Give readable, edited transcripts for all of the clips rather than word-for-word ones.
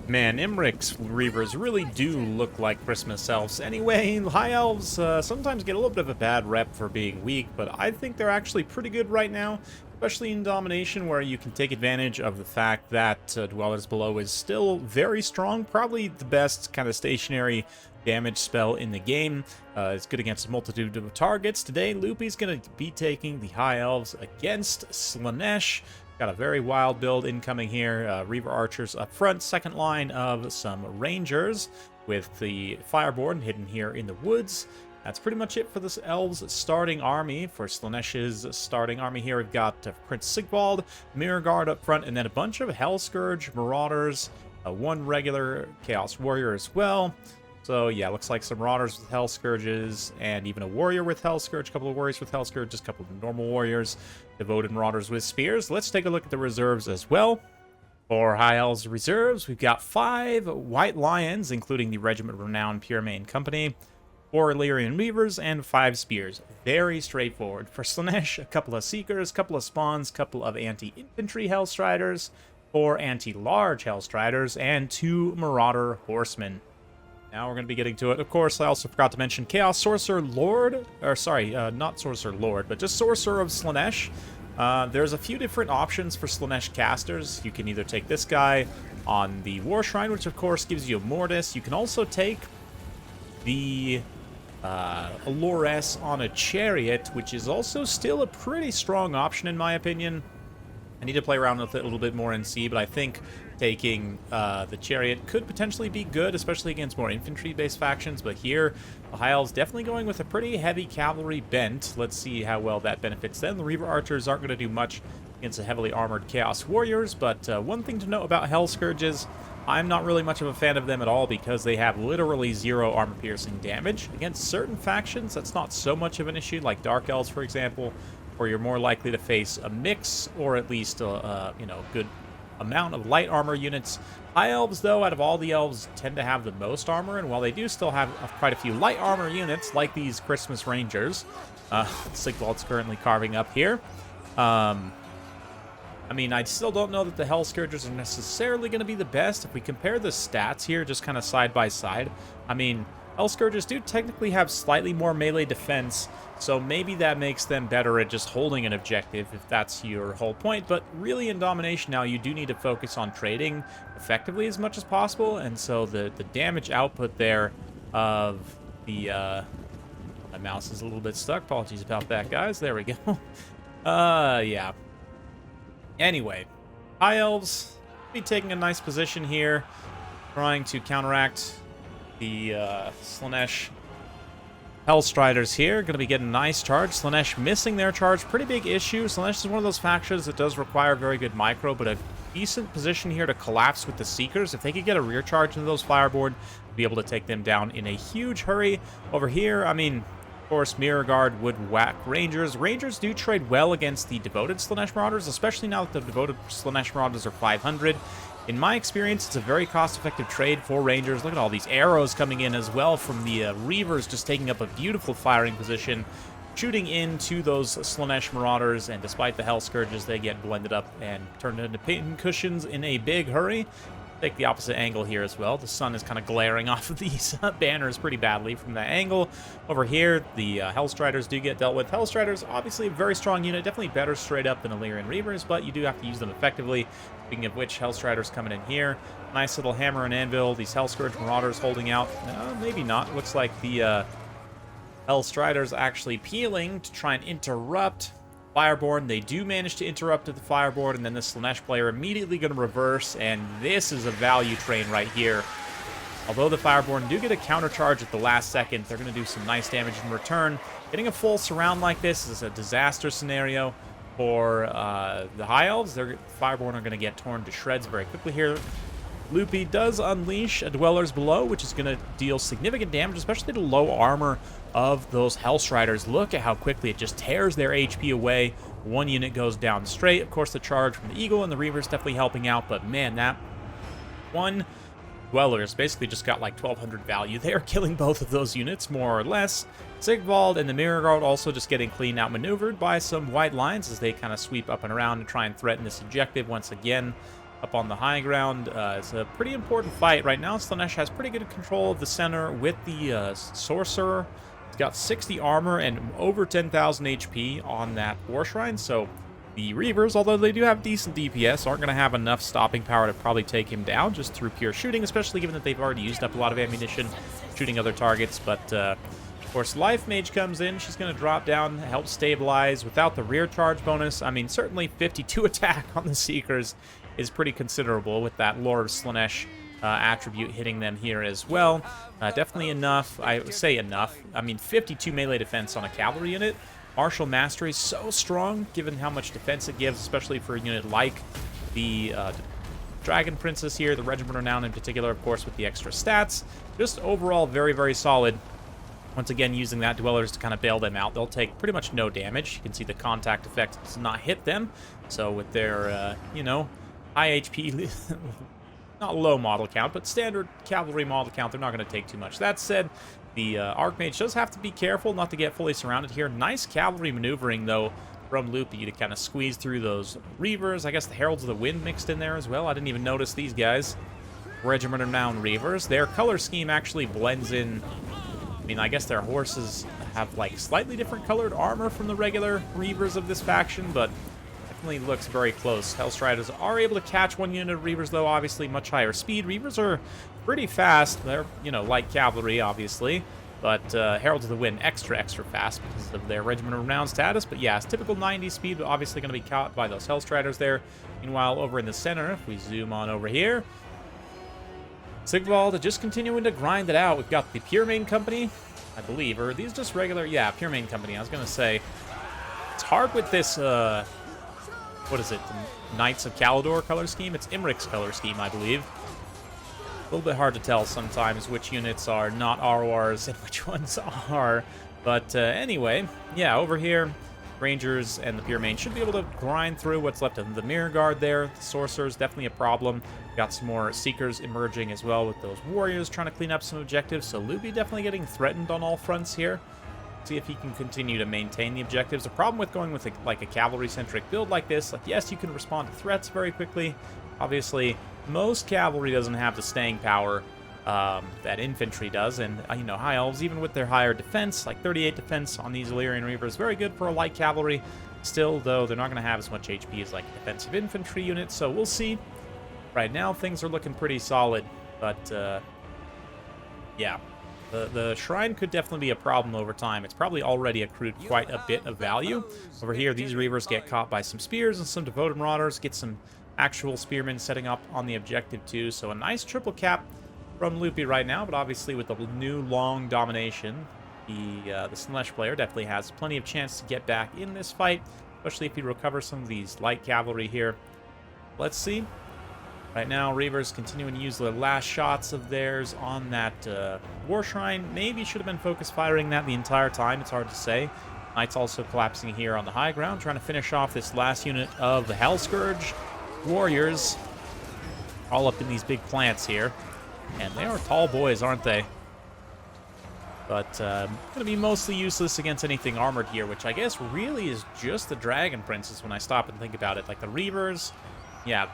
Man, Imric's Reavers really do look like Christmas elves. Anyway, High Elves sometimes get a little bit of a bad rep for being weak, but I think they're actually pretty good right now, especially in Domination, where you can take advantage of the fact that Dwellers Below is still very strong, probably the best kind of stationary damage spell in the game. It's good against a multitude of targets. Today, Loopy's going to be taking the High Elves against Slaanesh. Got a very wild build incoming here. Reaver Archers up front, second line of some Rangers with the Fireborn hidden here in the woods. That's pretty much it for this Elves starting army. For Slaanesh's starting army here, we've got Prince Sigvald, Mirror Guard up front, and then a bunch of Hellscourge, Marauders, one regular Chaos Warrior as well. So yeah, looks like some Marauders with Hellscourges, and even a Warrior with Hellscourge, a couple of Warriors with Hellscourge, just a couple of normal Warriors, devoted Marauders with Spears. Let's take a look at the reserves as well. For High Elves reserves, we've got 5 White Lions, including the Regiment of Renowned Pure Main Company, 4 Illyrian Weavers, and 5 Spears. Very straightforward. For Slaanesh, a couple of Seekers, a couple of Spawns, a couple of Anti-Infantry Hellstriders, 4 Anti-Large Hellstriders, and 2 Marauder Horsemen. Now we're going to be getting to it. Of course, I also forgot to mention Chaos Sorcerer Lord, or sorry, not Sorcerer Lord, but just Sorcerer of Slaanesh. There's a few different options for Slaanesh casters. You can either take this guy on the War Shrine, which of course gives you a Mortis. You can also take the Allures on a Chariot, which is also still a pretty strong option in my opinion. I need to play around with it a little bit more and see, but I think taking the Chariot could potentially be good, especially against more infantry-based factions. But here, the High Elves definitely going with a pretty heavy cavalry bent. Let's see how well that benefits them. The Reaver Archers aren't going to do much against the heavily armored Chaos Warriors, but one thing to note about Hellscourges, I'm not really much of a fan of them at all because they have literally 0 armor-piercing damage. Against certain factions, that's not so much of an issue, like Dark Elves, for example, where you're more likely to face a mix or at least a good amount of light armor units. High Elves, though, out of all the elves, tend to have the most armor, and while they do still have quite a few light armor units, like these Christmas Rangers, Sigvald's currently carving up here. I mean, I still don't know that the Hellscourgers are necessarily going to be the best. If we compare the stats here, just kind of side by side, I mean, Hellscourgers do technically have slightly more melee defense, so maybe that makes them better at just holding an objective, if that's your whole point. But really in Domination now, you do need to focus on trading effectively as much as possible, and so the damage output there of the... my mouse is a little bit stuck. Apologies about that, guys. There we go. Yeah. Anyway, High Elves be taking a nice position here, trying to counteract the Slaanesh Hellstriders here. Going to be getting a nice charge. Slaanesh missing their charge. Pretty big issue. Slaanesh is one of those factions that does require very good micro, but a decent position here to collapse with the Seekers. If they could get a rear charge into those Fireborn, be able to take them down in a huge hurry. Over here, I mean, of course, Mirror Guard would whack Rangers. Rangers do trade well against the devoted Slaanesh Marauders, especially now that the devoted Slaanesh Marauders are 500. In my experience, it's a very cost-effective trade for Rangers. Look at all these arrows coming in as well from the Reavers, just taking up a beautiful firing position, shooting into those Slaanesh Marauders, and despite the Hellscourges, they get blended up and turned into pin cushions in a big hurry. Take the opposite angle here as well. The sun is kind of glaring off of these banners pretty badly from that angle. Over here, the Hellstriders do get dealt with. Hellstriders, obviously a very strong unit, definitely better straight up than Illyrian Reavers, but you do have to use them effectively. Speaking of which, Hellstriders coming in here. Nice little hammer and anvil. These Hellscourge Marauders holding out. Maybe not. Looks like the Hellstriders actually peeling to try and interrupt Fireborn. They do manage to interrupt at the Fireborn, and then the Slaanesh player immediately going to reverse, and this is a value train right here. Although the Fireborn do get a counter charge at the last second, they're going to do some nice damage in return. Getting a full surround like this is a disaster scenario for the High Elves. Their Fireborn are going to get torn to shreds very quickly here. Loopy does unleash a Dwellers Below, which is going to deal significant damage, especially to low armor of those Hellstriders. Look at how quickly it just tears their HP away. One unit goes down straight. Of course, the charge from the Eagle and the Reavers definitely helping out, but man, that one Dwellers basically just got like 1,200 value there, killing both of those units, more or less. Sigvald and the Mirror Guard also just getting clean outmaneuvered by some White Lions as they kind of sweep up and around and try and threaten this objective once again. up on the high ground. It's a pretty important fight. Right now, Slaanesh has pretty good control of the center with the Sorcerer. He's got 60 armor and over 10,000 HP on that War Shrine, so the Reavers, although they do have decent DPS, aren't going to have enough stopping power to probably take him down just through pure shooting, especially given that they've already used up a lot of ammunition shooting other targets. But, of course, Life Mage comes in. She's going to drop down, help stabilize without the rear charge bonus. I mean, certainly 52 attack on the Seekers is pretty considerable with that Lord of Slaanesh attribute hitting them here as well. Definitely enough. I would say enough. I mean, 52 melee defense on a cavalry unit. Martial Mastery is so strong, given how much defense it gives, especially for a unit like the Dragon Princess here, the Regiment Renown in particular, of course, with the extra stats. Just overall very, very solid. Once again, using that Dwellers to kind of bail them out. They'll take pretty much no damage. You can see the contact effect does not hit them. So with their, you know, high HP, not low model count, but standard cavalry model count, they're not going to take too much. That said, the Archmage does have to be careful not to get fully surrounded here. Nice cavalry maneuvering, though, from Loopy to kind of squeeze through those Reavers. I guess the Heralds of the Wind mixed in there as well. I didn't even notice these guys. Regiment Renown Reavers. Their color scheme actually blends in. I mean, I guess their horses have, like, slightly different colored armor from the regular Reavers of this faction, but definitely looks very close. Hellstriders are able to catch one unit of Reavers, though, obviously much higher speed. Reavers are pretty fast. They're, you know, light cavalry, obviously, but Heralds of the Wind extra fast because of their Regiment of Renown status. But yeah, it's typical 90 speed, but obviously going to be caught by those Hellstriders there. Meanwhile, over in the center, if we zoom on over here, Sigvald just continuing to grind it out. We've got the Pure Main Company, I believe, or are these just regular? Yeah, Pure Main Company. I was going to say, it's hard with this, what is it, the Knights of Calidor color scheme? It's Imric's color scheme, I believe. A little bit hard to tell sometimes which units are not RORs and which ones are. But anyway, yeah, over here, Rangers and the Pure Main should be able to grind through what's left of the Mirror Guard there. The Sorcerer's definitely a problem. Got some more Seekers emerging as well with those Warriors trying to clean up some objectives. So Luby definitely getting threatened on all fronts here. See if he can continue to maintain the objectives. The problem with going with like a cavalry-centric build like this, like, yes, you can respond to threats very quickly. Obviously, most cavalry doesn't have the staying power that infantry does, and you know, High Elves, even with their higher defense, like 38 defense on these Illyrian Reavers, very good for a light cavalry. Still, though, they're not going to have as much HP as like defensive infantry units, so we'll see. Right now, things are looking pretty solid, but yeah. The shrine could definitely be a problem over time. It's probably already accrued quite a bit of value. Over here, these Reavers get caught by some spears and some Devoted Marauders, get some actual spearmen setting up on the objective too. So a nice triple cap from Loopy right now, but obviously with the new long domination, the Slaanesh player definitely has plenty of chance to get back in this fight, especially if he recovers some of these light cavalry here. Let's see. Right now, Reavers continuing to use the last shots of theirs on that War Shrine. Maybe should have been focus firing that the entire time. It's hard to say. Knights also collapsing here on the high ground, trying to finish off this last unit of the Hell Scourge Warriors. All up in these big plants here. And they are tall boys, aren't they? But going to be mostly useless against anything armored here, which I guess really is just the Dragon Princess when I stop and think about it. Like the Reavers, yeah,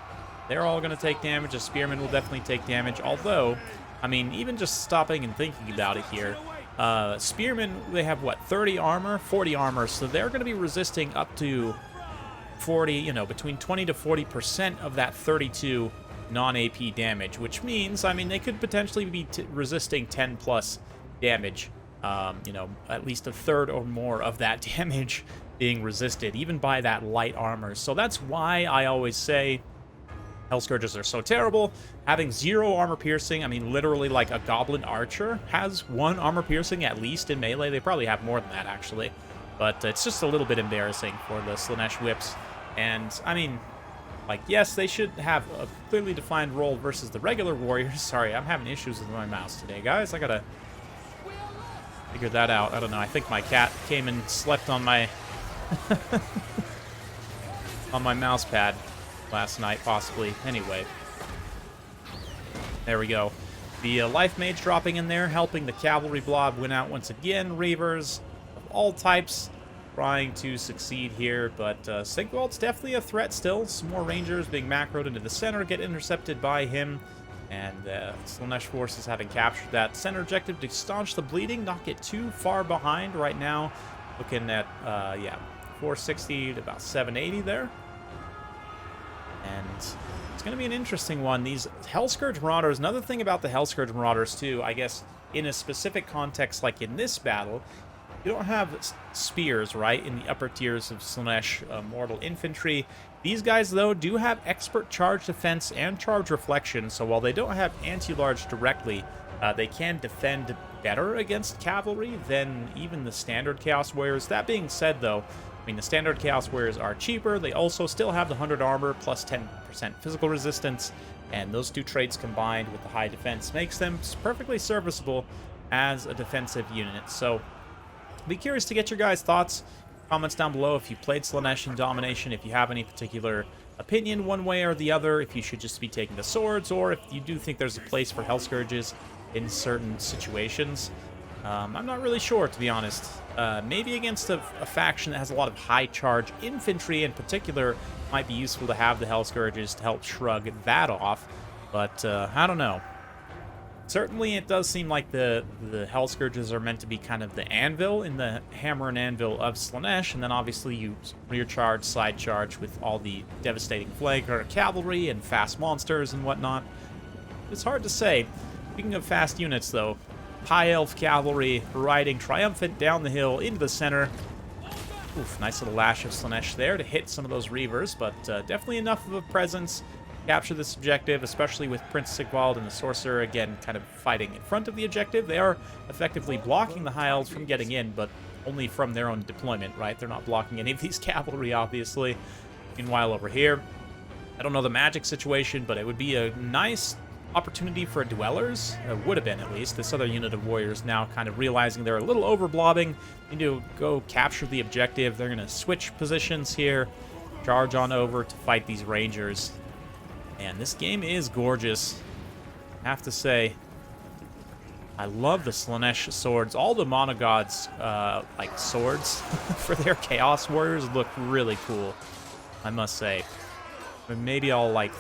they're all going to take damage. The Spearmen will definitely take damage. Although, I mean, even just stopping and thinking about it here, Spearmen, they have, what, 30 armor? 40 armor, so they're going to be resisting up to 40, you know, between 20 to 40% of that 32 non-AP damage, which means, I mean, they could potentially be resisting 10 plus damage, you know, at least a third or more of that damage being resisted, even by that light armor. So that's why I always say Hell Scourges are so terrible. Having 0 armor piercing, I mean, literally like a Goblin Archer has 1 armor piercing at least in melee. They probably have more than that, actually. But it's just a little bit embarrassing for the Slaanesh Whips. And, I mean, like, yes, they should have a clearly defined role versus the regular Warriors. Sorry, I'm having issues with my mouse today, guys. I gotta figure that out. I don't know. I think my cat came and slept on my on my mouse pad last night, possibly. Anyway, there we go. The Life Mage dropping in there, helping the Cavalry Blob win out once again. Reavers of all types trying to succeed here, but Sigvald's definitely a threat still. Some more Rangers being macroed into the center, get intercepted by him, and Slaanesh forces having captured that center objective to staunch the bleeding, not get too far behind right now. Looking at, yeah, 460 to about 780 there. And it's going to be an interesting one. These Hellscourge Marauders, another thing about the Hellscourge Marauders too, I guess in a specific context like in this battle, you don't have spears, right, in the upper tiers of Slaanesh mortal infantry. These guys, though, do have expert charge defense and charge reflection, so while they don't have anti-large directly, they can defend better against cavalry than even the standard Chaos Warriors. That being said, though, I mean, the standard Chaos Warriors are cheaper. They also still have the 100 armor plus 10% physical resistance, and those two traits combined with the high defense makes them perfectly serviceable as a defensive unit. So be curious to get your guys' thoughts. Comments down below if you played Slaanesh in Domination, if you have any particular opinion one way or the other, if you should just be taking the swords, or if you do think there's a place for Hellscourges in certain situations. I'm not really sure, to be honest. Maybe against a faction that has a lot of high charge infantry in particular, might be useful to have the Hellscourges to help shrug that off, but I don't know. Certainly, it does seem like the Hellscourges are meant to be kind of the anvil in the hammer and anvil of Slaanesh, and then obviously you rear charge, side charge with all the devastating flanker cavalry and fast monsters and whatnot. It's hard to say. Speaking of fast units, though, High Elf cavalry riding triumphant down the hill into the center. Oof, nice little lash of Slaanesh there to hit some of those Reavers, but definitely enough of a presence. Capture this objective, especially with Prince Sigvald and the Sorcerer, again, kind of fighting in front of the objective. They are effectively blocking the High Elves from getting in, but only from their own deployment, right? They're not blocking any of these cavalry, obviously. Meanwhile, over here, I don't know the magic situation, but it would be a nice opportunity for Dwellers. It would have been, at least. This other unit of warriors now kind of realizing they're a little over-blobbing. Need to go capture the objective. They're going to switch positions here, charge on over to fight these Rangers. And this game is gorgeous, I have to say. I love the Slaanesh swords. All the monogods, like, swords for their Chaos Warriors look really cool, I must say. But maybe I'll, like,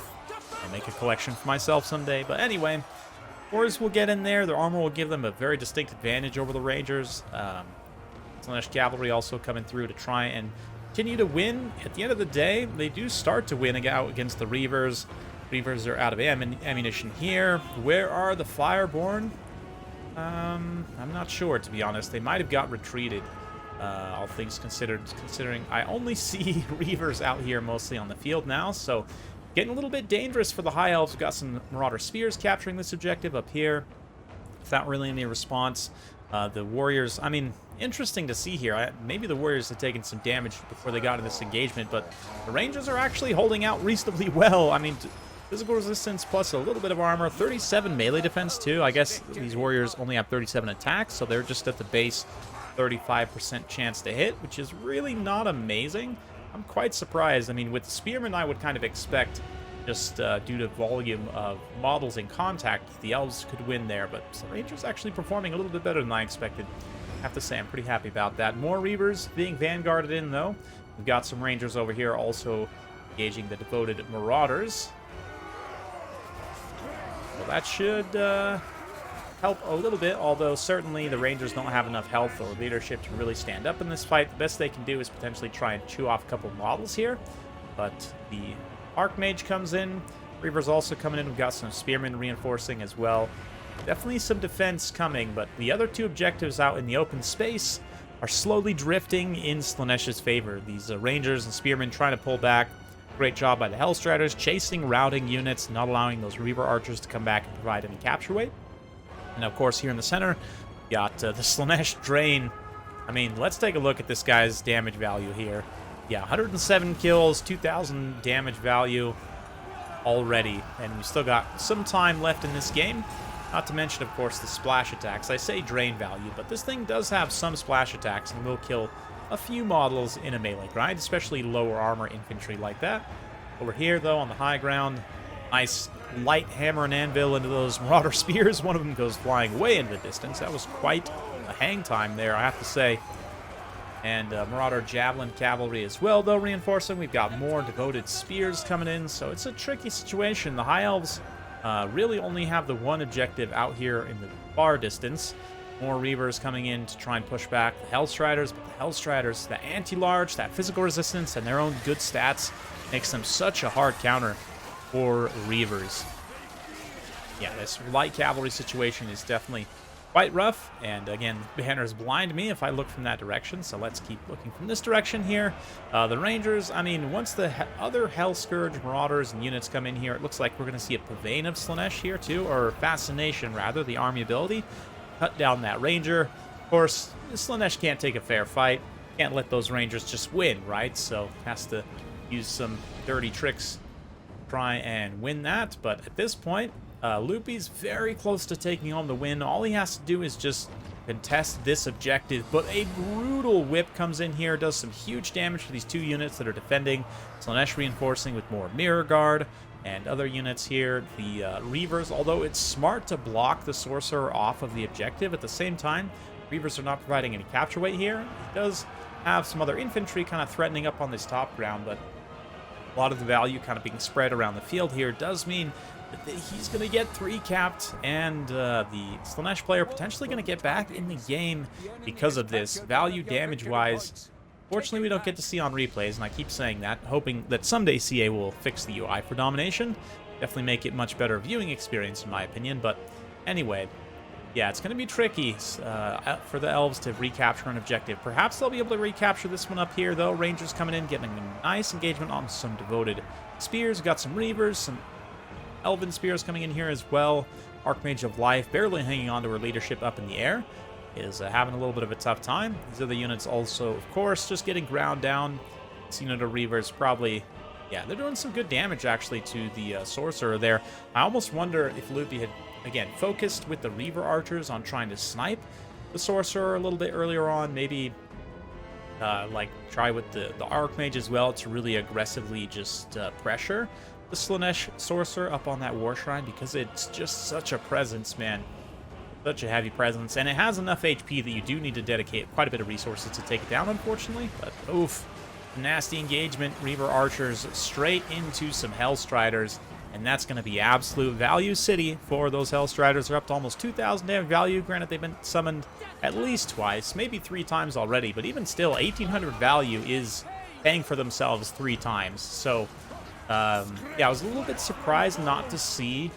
make a collection for myself someday. But anyway, Warriors will get in there. Their armor will give them a very distinct advantage over the Rangers. Slaanesh Cavalry also coming through to try and continue to win. At the end of the day, they do start to win out against the Reavers. Reavers are out of ammunition here. Where are the Fireborn? I'm not sure, to be honest. They might have got retreated, all things considered, considering I only see Reavers out here mostly on the field now, so getting a little bit dangerous for the High Elves. We've got some Marauder Spears capturing this objective up here without really any response. The Warriors, I mean, interesting to see here. Maybe the Warriors had taken some damage before they got into this engagement, but the Rangers are actually holding out reasonably well. I mean, physical resistance plus a little bit of armor, 37 melee defense too. I guess these Warriors only have 37 attacks, so they're just at the base 35% chance to hit, which is really not amazing. I'm quite surprised. I mean, with the Spearmen, I would kind of expect, just due to volume of models in contact, the Elves could win there, but the Rangers actually performing a little bit better than I expected. I have to say, I'm pretty happy about that. More Reavers being vanguarded in, though. We've got some Rangers over here also engaging the devoted Marauders. Well, that should help a little bit, although certainly the Rangers don't have enough health or leadership to really stand up in this fight. The best they can do is potentially try and chew off a couple models here, but the Archmage comes in. Reaver's also coming in. We've got some Spearmen reinforcing as well. Definitely some defense coming, but the other two objectives out in the open space are slowly drifting in Slaanesh's favor. These Rangers and Spearmen trying to pull back. Great job by the Hellstriders, chasing routing units, not allowing those Reaver Archers to come back and provide any capture weight. And of course, here in the center, we got the Slaanesh Drain. I mean, let's take a look at this guy's damage value here. Yeah, 107 kills, 2,000 damage value already. And we still got some time left in this game. Not to mention, of course, the splash attacks. I say drain value, but this thing does have some splash attacks and will kill a few models in a melee grind, especially lower armor infantry like that. Over here, though, on the high ground, nice light hammer and anvil into those Marauder Spears. One of them goes flying way into the distance. That was quite a hang time there, I have to say. And Marauder Javelin Cavalry as well, though, reinforcing. We've got more devoted spears coming in, so it's a tricky situation. The High Elves really only have the one objective out here in the far distance. More Reavers coming in to try and push back the Hellstriders, but the Hellstriders, the anti-large, that physical resistance, and their own good stats makes them such a hard counter for Reavers. Yeah, this light cavalry situation is definitely quite rough, and again, banners blind me if I look from that direction, so let's keep looking from this direction here. The Rangers, I mean, once the other Hell Scourge Marauders and units come in here, it looks like we're going to see a Pavane of Slaanesh here too, or Fascination rather, the army ability. Cut down that Ranger. Of course, Slaanesh can't take a fair fight, can't let those Rangers just win, right? So has to use some dirty tricks to try and win that, but at this point, Loopy's very close to taking home the win. All he has to do is just contest this objective, but a brutal whip comes in here, does some huge damage to these two units that are defending. Slaanesh reinforcing with more Mirror Guard and other units here. The Reavers, although it's smart to block the Sorcerer off of the objective, at the same time, Reavers are not providing any capture weight here. He does have some other infantry kind of threatening up on this top ground, but a lot of the value kind of being spread around the field here does mean that he's going to get 3 capped, and the Slaanesh player potentially going to get back in the game because of this. Value damage-wise, fortunately we don't get to see on replays, and I keep saying that, hoping that someday CA will fix the UI for Domination. Definitely make it much better viewing experience in my opinion, but anyway, yeah, it's going to be tricky for the Elves to recapture an objective. Perhaps they'll be able to recapture this one up here, though. Rangers coming in, getting a nice engagement on some devoted spears. We've got some Reavers, some Elven Spears coming in here as well. Archmage of Life barely hanging on to her leadership up in the air. Is having a little bit of a tough time. These other units also, of course, just getting ground down. This unit of Reavers probably, yeah, they're doing some good damage actually to the Sorcerer there. I almost wonder if Loopy had, again, focused with the Reaver Archers on trying to snipe the Sorcerer a little bit earlier on. Maybe like try with the Archmage as well to really aggressively just pressure the Slaanesh Sorcerer up on that War Shrine, because it's just such a presence, man. Such a heavy presence, and it has enough HP that you do need to dedicate quite a bit of resources to take it down, unfortunately. But oof, nasty engagement. Reaver Archers straight into some Hellstriders, and that's going to be absolute value city for those Hellstriders. They're up to almost 2,000 damage value. Granted, they've been summoned at least twice, maybe 3 times already, but even still, 1,800 value is paying for themselves 3 times. So yeah, I was a little bit surprised not to see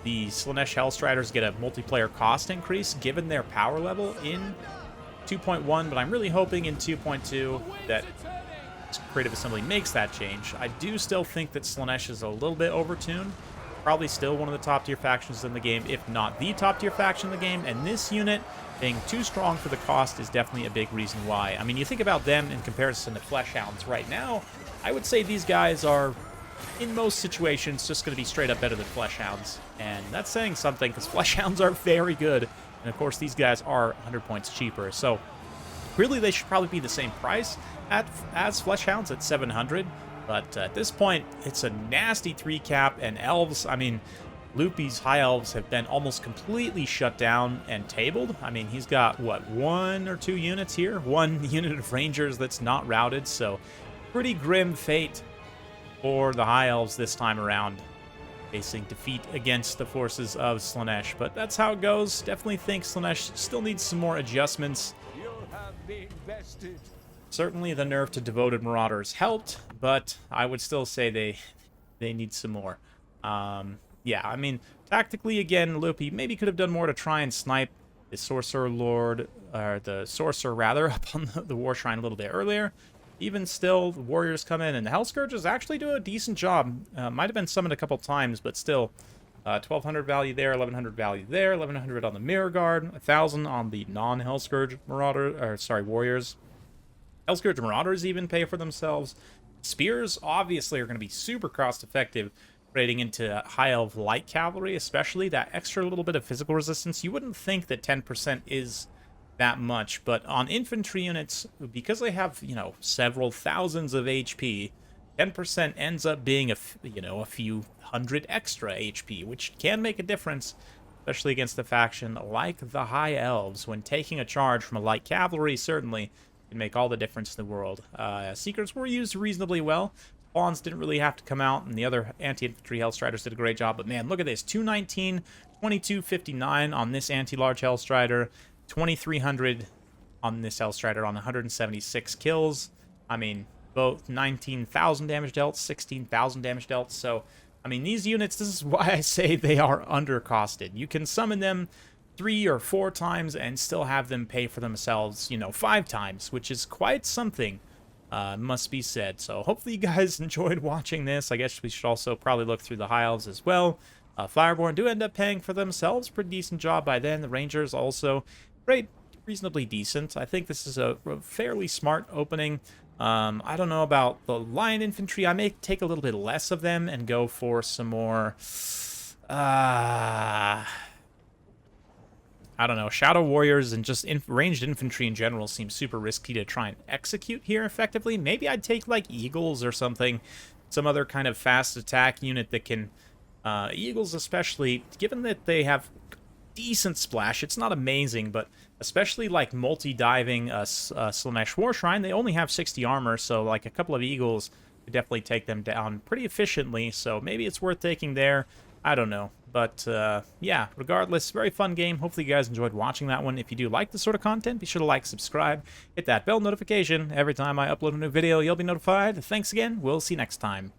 the Slaanesh Hellstriders get a multiplayer cost increase given their power level in 2.1, but I'm really hoping in 2.2 that Creative Assembly makes that change. I do still think that Slaanesh is a little bit overtuned. Probably still one of the top tier factions in the game, if not the top tier faction in the game, and this unit being too strong for the cost is definitely a big reason why. I mean, you think about them in comparison to Fleshhounds right now, I would say these guys are, in most situations, just going to be straight up better than Fleshhounds. And that's saying something, because Fleshhounds are very good. And of course, these guys are 100 points cheaper. So really, they should probably be the same price as Fleshhounds at 700. But at this point, it's a nasty 3 cap. And Elves, I mean, Loopy's High Elves have been almost completely shut down and tabled. I mean, he's got, what, 1 or 2 units here? 1 unit of Rangers that's not routed. So pretty grim fate for the High Elves this time around, facing defeat against the forces of Slaanesh. But that's how it goes. Definitely think Slaanesh still needs some more adjustments. Certainly the nerf to devoted Marauders helped, but I would still say they need some more. Yeah, I mean, tactically, again, Loopy maybe could have done more to try and snipe the Sorcerer Lord, or the Sorcerer, rather, up on the War Shrine a little bit earlier. Even still, the Warriors come in, and the Hellscourges actually do a decent job. Might have been summoned a couple times, but still, 1,200 value there, 1,100 value there, 1,100 on the Mirror Guard, 1,000 on the non-Hellscourge Warriors. Hellscourge Marauders even pay for themselves. Spears, obviously, are going to be super cost-effective, trading into High Elf Light Cavalry, especially that extra little bit of physical resistance. You wouldn't think that 10% is that much, but on infantry units, because they have, you know, several thousands of HP, 10% ends up being a few hundred extra HP, which can make a difference, especially against a faction like the High Elves. When taking a charge from a light cavalry, certainly can make all the difference in the world. Seekers were used reasonably well. Spawns didn't really have to come out, and the other anti-infantry Hellstriders did a great job. But man, look at this. 219, 2259 on this anti-large Hellstrider, 2300 on this Hellstrider on 176 kills. I mean, both 19,000 damage dealt, 16,000 damage dealt. So, I mean, these units, this is why I say they are undercosted. You can summon them 3 or 4 times and still have them pay for themselves, you know, 5 times, which is quite something. Must be said. So hopefully you guys enjoyed watching this. I guess we should also probably look through the High Elves as well. Fireborn do end up paying for themselves. Pretty decent job by then. The Rangers also reasonably decent. I think this is a fairly smart opening. I don't know about the Lion Infantry. I may take a little bit less of them and go for some more... I don't know, Shadow Warriors and just ranged infantry in general seems super risky to try and execute here effectively. Maybe I'd take, like, Eagles or something. Some other kind of fast attack unit that can... Eagles especially, given that they have decent splash, it's not amazing, but especially, like, multi-diving Slaanesh War Shrine, they only have 60 armor, so, like, a couple of Eagles could definitely take them down pretty efficiently, so maybe it's worth taking there. I don't know. But, yeah, regardless, very fun game. Hopefully you guys enjoyed watching that one. If you do like this sort of content, be sure to like, subscribe, hit that bell notification. Every time I upload a new video, you'll be notified. Thanks again. We'll see you next time.